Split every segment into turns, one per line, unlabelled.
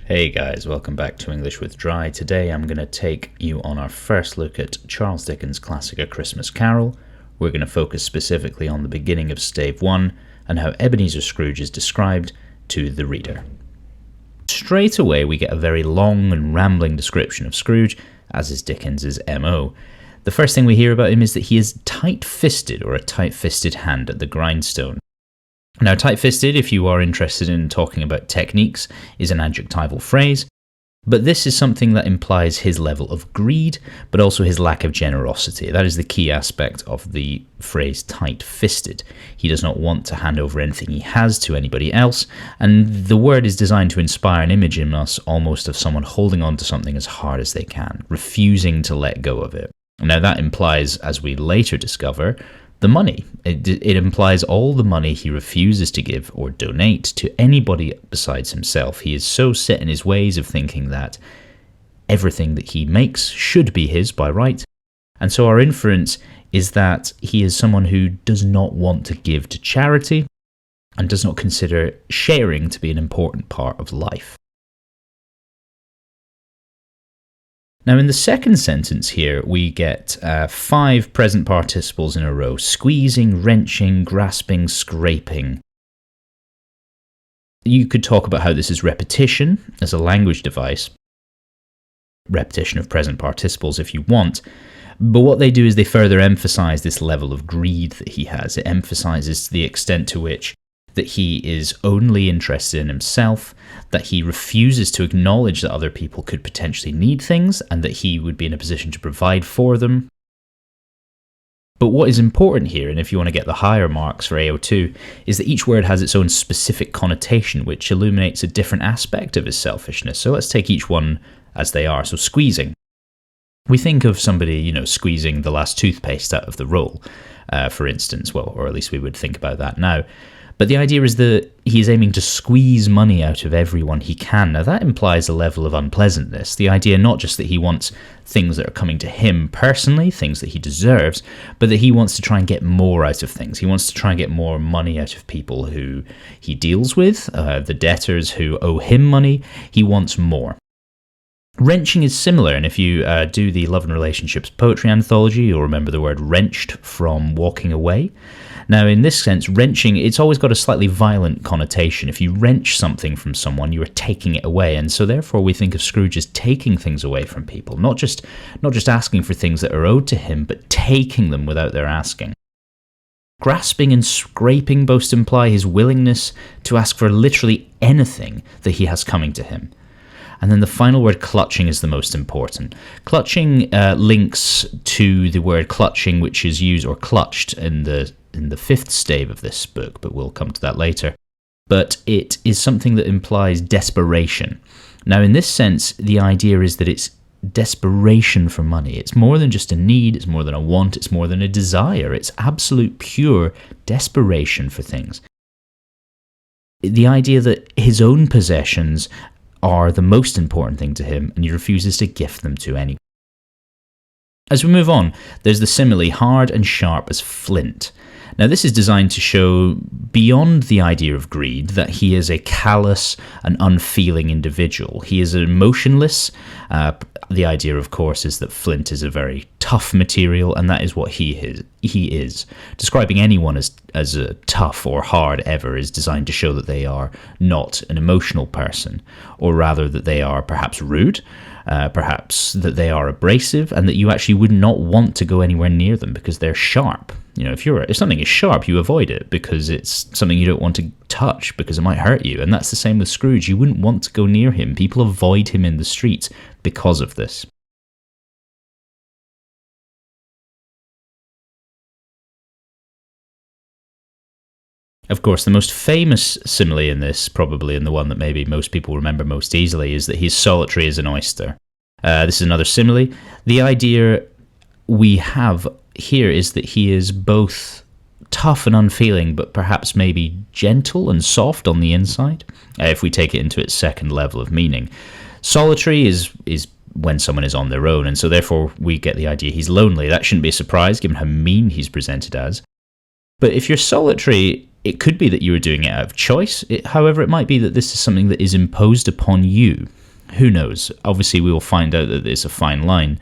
Hey guys, welcome back to English with Dry. Today I'm going to take you on our first look at Charles Dickens' classic A Christmas Carol. We're going to focus specifically on the beginning of Stave 1 and how Ebeneezer Scrooge is described to the reader. Straight away we get a very long and rambling description of Scrooge, as is Dickens' MO. The first thing we hear about him is that he is tight-fisted, or a tight-fisted hand at the grindstone. Now, tight-fisted, if you are interested in talking about techniques, is an adjectival phrase, but this is something that implies his level of greed, but also his lack of generosity. That is the key aspect of the phrase tight-fisted. He does not want to hand over anything he has to anybody else, and the word is designed to inspire an image in us almost of someone holding on to something as hard as they can, refusing to let go of it. Now, that implies, as we later discover, the money. It implies all the money he refuses to give or donate to anybody besides himself. He is so set in his ways of thinking that everything that he makes should be his by right. And so our inference is that he is someone who does not want to give to charity and does not consider sharing to be an important part of life. Now, in the second sentence here, we get 5 present participles in a row: squeezing, wrenching, grasping, scraping. You could talk about how this is repetition as a language device, repetition of present participles if you want, but what they do is they further emphasize this level of greed that he has. It emphasizes the extent to which that he is only interested in himself, that he refuses to acknowledge that other people could potentially need things and that he would be in a position to provide for them. But what is important here, and if you want to get the higher marks for AO2, is that each word has its own specific connotation, which illuminates a different aspect of his selfishness. So let's take each one as they are. So squeezing. We think of somebody, squeezing the last toothpaste out of the roll, for instance. Well, or at least we would think about that now. But the idea is that he is aiming to squeeze money out of everyone he can. Now, that implies a level of unpleasantness. The idea not just that he wants things that are coming to him personally, things that he deserves, but that he wants to try and get more out of things. He wants to try and get more money out of people who he deals with, the debtors who owe him money. He wants more. Wrenching is similar, and if you do the Love and Relationships poetry anthology, you'll remember the word wrenched from Walking Away. Now, in this sense, wrenching, it's always got a slightly violent connotation. If you wrench something from someone, you are taking it away, and so therefore we think of Scrooge as taking things away from people, not just asking for things that are owed to him, but taking them without their asking. Grasping and scraping both imply his willingness to ask for literally anything that he has coming to him. And then the final word, clutching, is the most important. Clutching links to the word clutching, which is used, or clutched, in the 5th stave of this book, but we'll come to that later. But it is something that implies desperation. Now, in this sense, the idea is that it's desperation for money. It's more than just a need, it's more than a want, it's more than a desire. It's absolute pure desperation for things. The idea that his own possessions are the most important thing to him, and he refuses to gift them to anyone. As we move on, there's the simile, hard and sharp as flint. Now, this is designed to show, beyond the idea of greed, that he is a callous and unfeeling individual. He is emotionless. The idea, of course, is that flint is a very tough material, and that is what he is. Describing anyone as tough or hard ever is designed to show that they are not an emotional person, or rather that they are perhaps rude, perhaps that they are abrasive, and that you actually would not want to go anywhere near them because they're sharp. If something is sharp, you avoid it because it's something you don't want to touch because it might hurt you. And that's the same with Scrooge. You wouldn't want to go near him. People avoid him in the streets because of this. Of course, the most famous simile in this, probably, and the one that maybe most people remember most easily, is that he's solitary as an oyster. This is another simile. The idea we have here is that he is both tough and unfeeling, but perhaps maybe gentle and soft on the inside, if we take it into its second level of meaning. Solitary is when someone is on their own, and so therefore we get the idea he's lonely. That shouldn't be a surprise, given how mean he's presented as. But if you're solitary, It could be that you were doing it out of choice. However, it might be that this is something that is imposed upon you. Who knows? Obviously, we will find out that there's a fine line.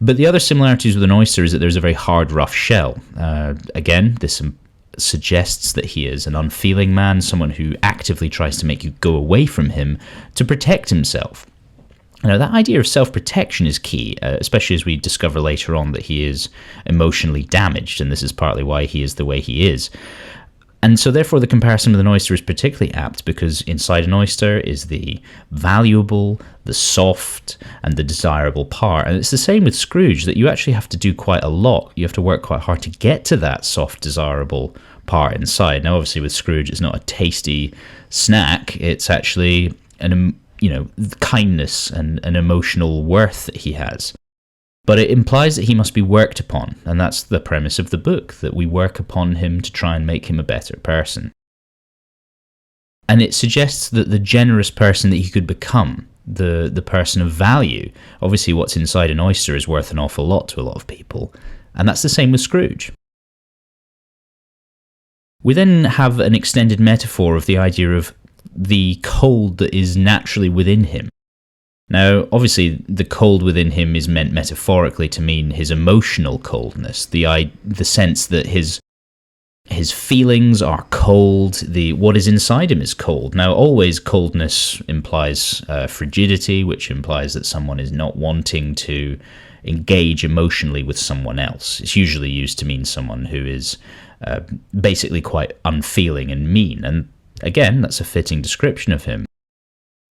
But the other similarities with an oyster is that there's a very hard, rough shell. Again, this suggests that he is an unfeeling man, someone who actively tries to make you go away from him to protect himself. Now, that idea of self-protection is key, especially as we discover later on that he is emotionally damaged, and this is partly why he is the way he is. And so therefore the comparison with an oyster is particularly apt, because inside an oyster is the valuable, the soft, and the desirable part. And it's the same with Scrooge, that you actually have to do quite a lot. You have to work quite hard to get to that soft, desirable part inside. Now, obviously with Scrooge, it's not a tasty snack. It's actually kindness and an emotional worth that he has. But it implies that he must be worked upon, and that's the premise of the book, that we work upon him to try and make him a better person. And it suggests that the generous person that he could become, the person of value, obviously what's inside an oyster is worth an awful lot to a lot of people, and that's the same with Scrooge. We then have an extended metaphor of the idea of the cold that is naturally within him. Now, obviously, the cold within him is meant metaphorically to mean his emotional coldness, the sense that his feelings are cold, what is inside him is cold. Now, always coldness implies frigidity, which implies that someone is not wanting to engage emotionally with someone else. It's usually used to mean someone who is basically quite unfeeling and mean, and again, that's a fitting description of him.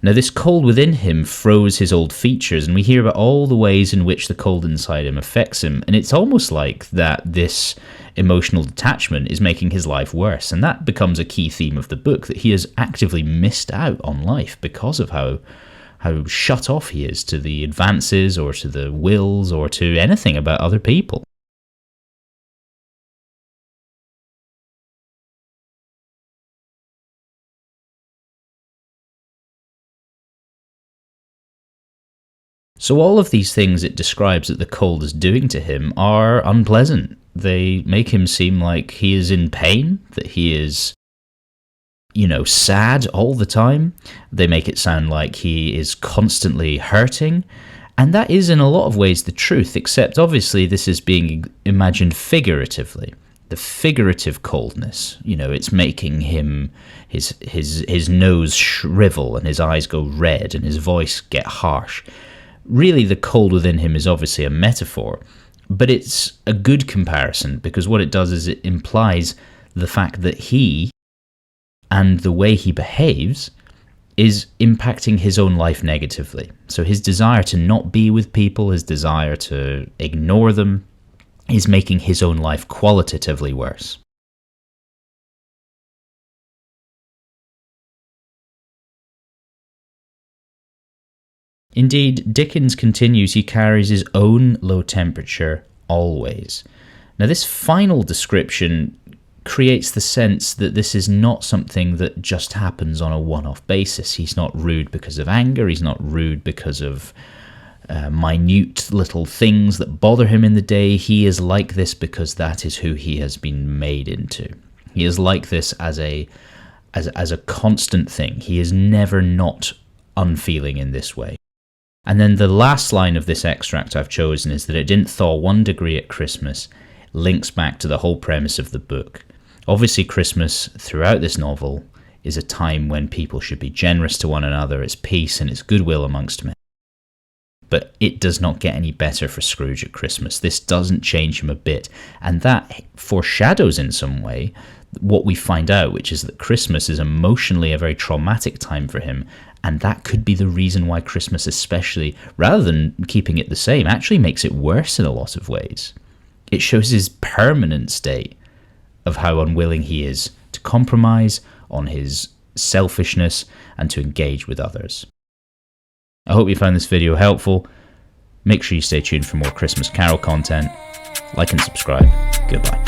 Now, this cold within him froze his old features, and we hear about all the ways in which the cold inside him affects him, and it's almost like that this emotional detachment is making his life worse, and that becomes a key theme of the book, that he has actively missed out on life because of how shut off he is to the advances or to the wills or to anything about other people. So all of these things it describes that the cold is doing to him are unpleasant. They make him seem like he is in pain, that he is, sad all the time. They make it sound like he is constantly hurting. And that is in a lot of ways the truth, except obviously this is being imagined figuratively. The figurative coldness, it's making him, his nose shrivel and his eyes go red and his voice get harsh. Really, the cold within him is obviously a metaphor, but it's a good comparison, because what it does is it implies the fact that he and the way he behaves is impacting his own life negatively. So his desire to not be with people, his desire to ignore them, is making his own life qualitatively worse. Indeed, Dickens continues, he carries his own low temperature always. Now, this final description creates the sense that this is not something that just happens on a one-off basis. He's not rude because of anger, he's not rude because of minute little things that bother him in the day. He is like this because that is who he has been made into. He is like this as a constant thing. He is never not unfeeling in this way. And then the last line of this extract I've chosen is that it didn't thaw 1 degree at Christmas, links back to the whole premise of the book. Obviously, Christmas, throughout this novel, is a time when people should be generous to one another, it's peace and it's goodwill amongst men. But it does not get any better for Scrooge at Christmas. This doesn't change him a bit, and that foreshadows in some way what we find out, which is that Christmas is emotionally a very traumatic time for him, and that could be the reason why Christmas especially, rather than keeping it the same, actually makes it worse in a lot of ways. It shows his permanent state of how unwilling he is to compromise on his selfishness and to engage with others. I hope you found this video helpful. Make sure you stay tuned for more Christmas Carol content. Like and subscribe. Goodbye.